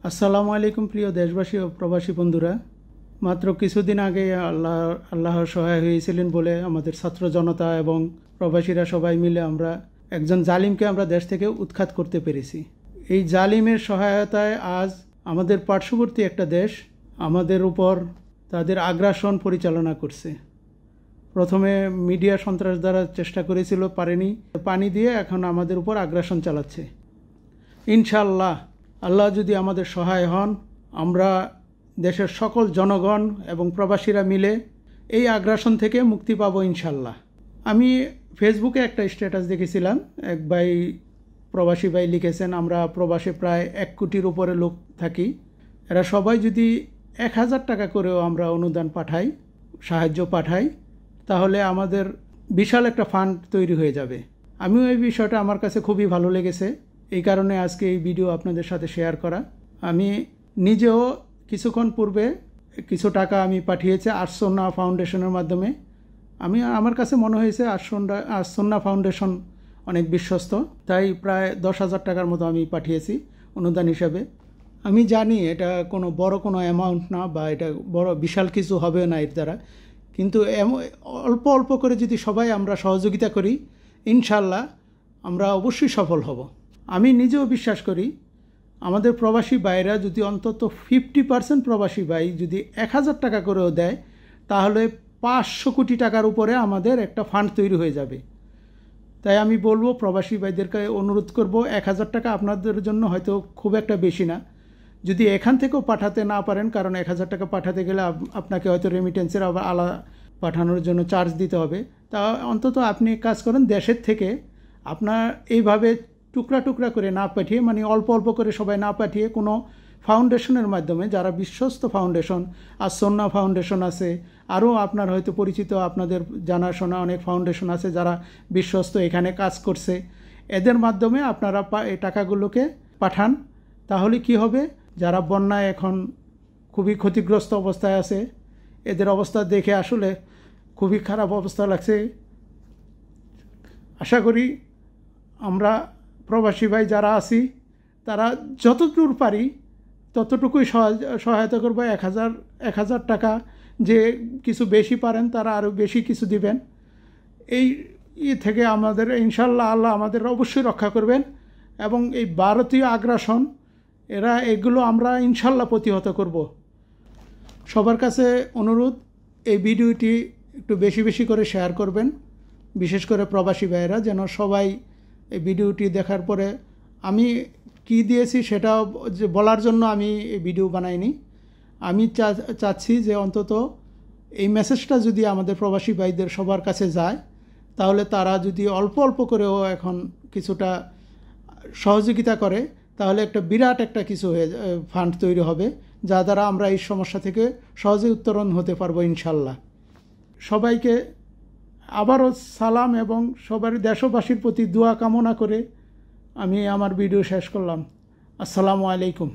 আসসালামু আলাইকুম প্রিয় দেশবাসী ও প্রবাসী বন্ধুরা। মাত্র কিছুদিন আগে আল্লাহর সহায় হয়েছিলেন বলে আমাদের ছাত্র জনতা এবং প্রবাসীরা সবাই মিলে আমরা একজন জালিমকে আমরা দেশ থেকে উৎখাত করতে পেরেছি। এই জালিমের সহায়তায় আজ আমাদের পার্শ্ববর্তী একটা দেশ আমাদের উপর তাদের আগ্রাসন পরিচালনা করছে। প্রথমে মিডিয়া সন্ত্রাস দ্বারা চেষ্টা করেছিল, পারেনি, পানি দিয়ে এখন আমাদের উপর আগ্রাসন চালাচ্ছে। ইনশাআল্লাহ আল্লাহ যদি আমাদের সহায় হন, আমরা দেশের সকল জনগণ এবং প্রবাসীরা মিলে এই আগ্রাসন থেকে মুক্তি পাবো ইনশাআল্লাহ। আমি ফেসবুকে একটা স্ট্যাটাস দেখেছিলাম, এক ভাই প্রবাসী ভাই লিখেছেন, আমরা প্রবাসে প্রায় 1 কোটির উপরে লোক থাকি, এরা সবাই যদি 1000 টাকা করেও আমরা অনুদান পাঠাই, সাহায্য পাঠাই, তাহলে আমাদের বিশাল একটা ফান্ড তৈরি হয়ে যাবে। আমিও এই বিষয়টা আমার কাছে খুবই ভালো লেগেছে, এই কারণে আজকে এই ভিডিও আপনাদের সাথে শেয়ার করা। আমি নিজেও কিছুক্ষণ পূর্বে কিছু টাকা আমি পাঠিয়েছি আরসোনা ফাউন্ডেশনের মাধ্যমে। আমার কাছে মনে হয়েছে আরসোনা ফাউন্ডেশন অনেক বিশ্বস্ত, তাই প্রায় 10,000 টাকার মতো আমি পাঠিয়েছি অনুদান হিসাবে। আমি জানি এটা কোনো বড় কোনো অ্যামাউন্ট না, বা এটা বড় বিশাল কিছু হবে না এর দ্বারা, কিন্তু অল্প অল্প করে যদি সবাই আমরা সহযোগিতা করি, ইনশাল্লাহ আমরা অবশ্যই সফল হব। আমি নিজেও বিশ্বাস করি আমাদের প্রবাসী ভাইরা যদি অন্তত 50% প্রবাসী ভাই যদি 1000 টাকা করেও দেয়, তাহলে 500 কোটি টাকার উপরে আমাদের একটা ফান্ড তৈরি হয়ে যাবে। তাই আমি বলবো, প্রবাসী ভাইদেরকে অনুরোধ করব, 1000 টাকা আপনাদের জন্য হয়তো খুব একটা বেশি না, যদি এখান থেকেও পাঠাতে না পারেন, কারণ 1000 টাকা পাঠাতে গেলে আপনাকে হয়তো রেমিটেন্সের আবার আলাদা পাঠানোর জন্য চার্জ দিতে হবে, তা অন্তত আপনি কাজ করেন দেশের থেকে আপনার এইভাবে টুকরা টুকরা করে না পাঠিয়ে, মানে অল্প অল্প করে সবাই না পাঠিয়ে কোনো ফাউন্ডেশনের মাধ্যমে, যারা বিশ্বস্ত ফাউন্ডেশন, আরসোনা ফাউন্ডেশন আছে, আরও আপনার হয়তো পরিচিত আপনাদের জানাশোনা অনেক ফাউন্ডেশন আছে যারা বিশ্বস্ত, এখানে কাজ করছে, এদের মাধ্যমে আপনারা এই টাকাগুলোকে পাঠান। তাহলে কি হবে, যারা বন্যায় এখন খুবই ক্ষতিগ্রস্ত অবস্থায় আছে, এদের অবস্থা দেখে আসলে খুবই খারাপ অবস্থা লাগছে। আশা করি আমরা প্রবাসী ভাই যারা আছি তারা যতদূর পারি ততটুকুই সহায়তা করবো। 1000 টাকা, যে কিছু বেশি পারেন তারা আরও বেশি কিছু দিবেন। এই থেকে আমাদের ইনশাল্লাহ আল্লাহ আমাদের অবশ্যই রক্ষা করবেন, এবং এই ভারতীয় আগ্রাসন এগুলো আমরা ইনশাল্লাহ প্রতিহত করব। সবার কাছে অনুরোধ, এই ভিডিওটি একটু বেশি বেশি করে শেয়ার করবেন, বিশেষ করে প্রবাসী ভাইয়েরা, যেন সবাই এই ভিডিওটি দেখার পরে, আমি কি দিয়েছি সেটা বলার জন্য আমি এই ভিডিও বানাইনি। আমি চাচ্ছি যে অন্তত এই মেসেজটা যদি আমাদের প্রবাসী ভাইদের সবার কাছে যায়, তাহলে তারা যদি অল্প অল্প করেও এখন কিছুটা সহযোগিতা করে, তাহলে একটা বিরাট একটা কিছু ফান্ড তৈরি হবে, যা দ্বারা আমরা এই সমস্যা থেকে সহজে উত্তরণ হতে পারবো ইনশাল্লাহ। সবাইকে আবারও সালাম, এবং সবার দেশবাসীর প্রতি দোয়া কামনা করে আমি আমার ভিডিও শেষ করলাম। আসসালামু আলাইকুম।